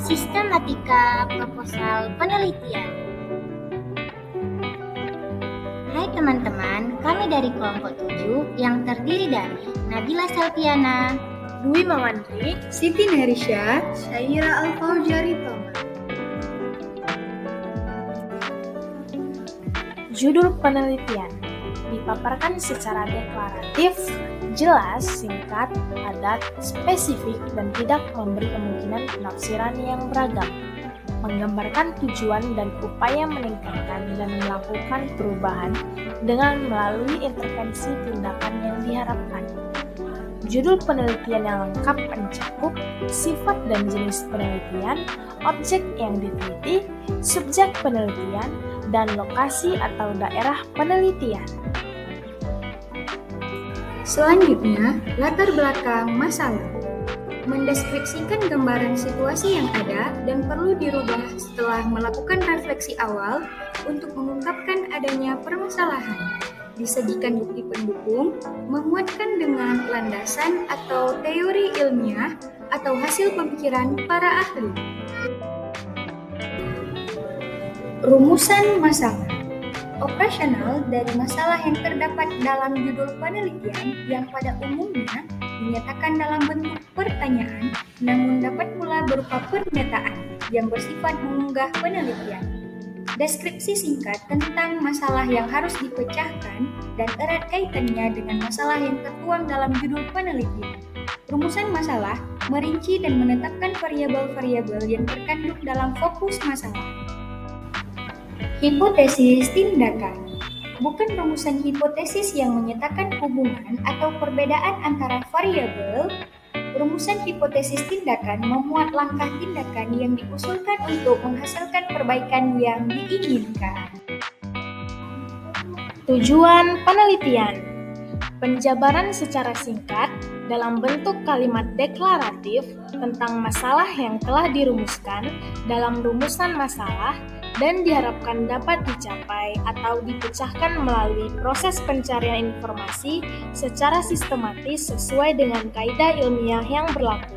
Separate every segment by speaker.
Speaker 1: Sistematika proposal penelitian. Hai teman-teman, kami dari kelompok 7 yang terdiri dari Nabila Selviana,
Speaker 2: Dwi Mawandri,
Speaker 3: Siti Nerisha, Syaira Al-Faujari Toma.
Speaker 2: Judul penelitian dipaparkan secara deklaratif, jelas, singkat, padat, spesifik, dan tidak memberi kemungkinan penafsiran yang beragam. Menggambarkan tujuan dan upaya meningkatkan dan melakukan perubahan dengan melalui intervensi tindakan yang diharapkan. Judul penelitian yang lengkap mencakup sifat dan jenis penelitian, objek yang diteliti, subjek penelitian, dan lokasi atau daerah penelitian.
Speaker 3: Selanjutnya, latar belakang masalah. Mendeskripsikan gambaran situasi yang ada dan perlu dirubah setelah melakukan refleksi awal untuk mengungkapkan adanya permasalahan. Disajikan bukti pendukung, memuatkan dengan landasan atau teori ilmiah atau hasil pemikiran para ahli. Rumusan masalah. Operasional dari masalah yang terdapat dalam judul penelitian yang pada umumnya dinyatakan dalam bentuk pertanyaan, namun dapat pula berupa pernyataan yang bersifat mengunggah penelitian. Deskripsi singkat tentang masalah yang harus dipecahkan dan erat kaitannya dengan masalah yang tertuang dalam judul penelitian. Rumusan masalah merinci dan menetapkan variabel-variabel yang terkandung dalam fokus masalah. Hipotesis tindakan. Bukan rumusan hipotesis yang menyatakan hubungan atau perbedaan antara variabel. Rumusan hipotesis tindakan memuat langkah tindakan yang diusulkan untuk menghasilkan perbaikan yang diinginkan.
Speaker 2: Tujuan penelitian. Penjabaran secara singkat dalam bentuk kalimat deklaratif tentang masalah yang telah dirumuskan dalam rumusan masalah dan diharapkan dapat dicapai atau dipecahkan melalui proses pencarian informasi secara sistematis sesuai dengan kaidah ilmiah yang berlaku.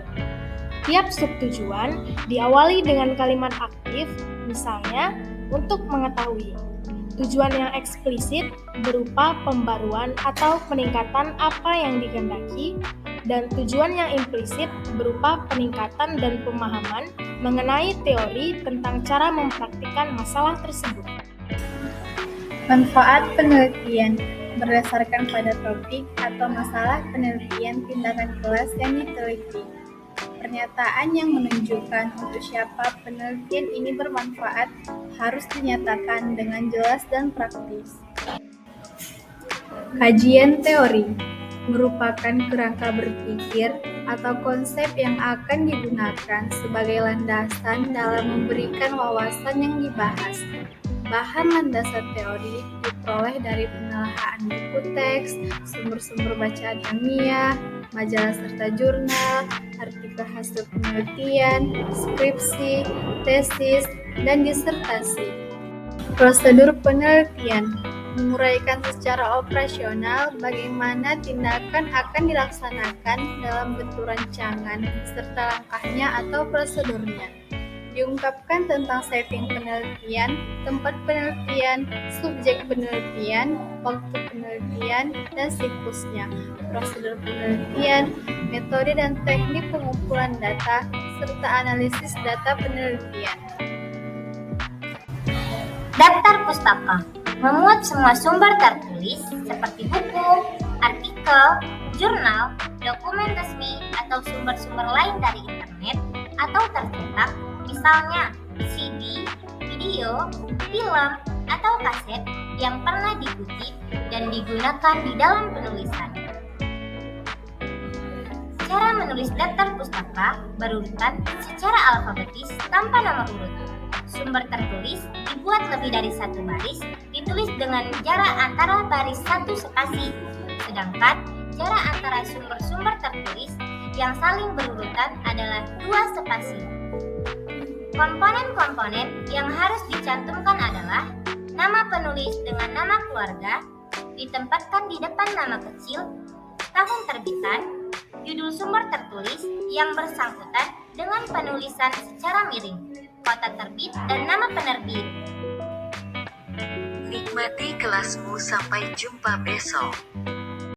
Speaker 2: Tiap subtujuan diawali dengan kalimat aktif, misalnya untuk mengetahui. Tujuan yang eksplisit berupa pembaruan atau peningkatan apa yang dikehendaki, dan tujuan yang implisit berupa peningkatan dan pemahaman mengenai teori tentang cara mempraktikkan masalah tersebut.
Speaker 3: Manfaat penelitian berdasarkan pada topik atau masalah penelitian tindakan kelas yang diteliti. Pernyataan yang menunjukkan untuk siapa penelitian ini bermanfaat harus dinyatakan dengan jelas dan praktis. Kajian teori merupakan kerangka berpikir atau konsep yang akan digunakan sebagai landasan dalam memberikan wawasan yang dibahas. Bahan landasan teori diperoleh dari penelaahan buku teks, sumber-sumber bacaan ilmiah, majalah serta jurnal, artikel hasil penelitian, skripsi, tesis, dan disertasi. Prosedur penelitian menguraikan secara operasional bagaimana tindakan akan dilaksanakan dalam bentuk rancangan serta langkahnya atau prosedurnya. Diungkapkan tentang setting penelitian, tempat penelitian, subjek penelitian, waktu penelitian, dan siklusnya, prosedur penelitian, metode dan teknik pengumpulan data, serta analisis data penelitian.
Speaker 1: Daftar pustaka memuat semua sumber tertulis seperti buku, artikel, jurnal, dokumen resmi, atau sumber-sumber lain dari internet atau tercetak, misalnya CD, video, film, atau kaset yang pernah dikutip dan digunakan di dalam penulisan. Cara menulis daftar pustaka berurutan secara alfabetis tanpa nama urut. Sumber tertulis dibuat lebih dari satu baris, ditulis dengan jarak antara baris satu spasi, sedangkan jarak antara sumber-sumber tertulis yang saling berurutan adalah 2 spasi. Komponen-komponen yang harus dicantumkan adalah nama penulis dengan nama keluarga, ditempatkan di depan nama kecil, tahun terbitan, judul sumber tertulis yang bersangkutan, dengan penulisan secara miring, kota terbit dan nama penerbit.
Speaker 4: Nikmati kelasmu, sampai jumpa besok.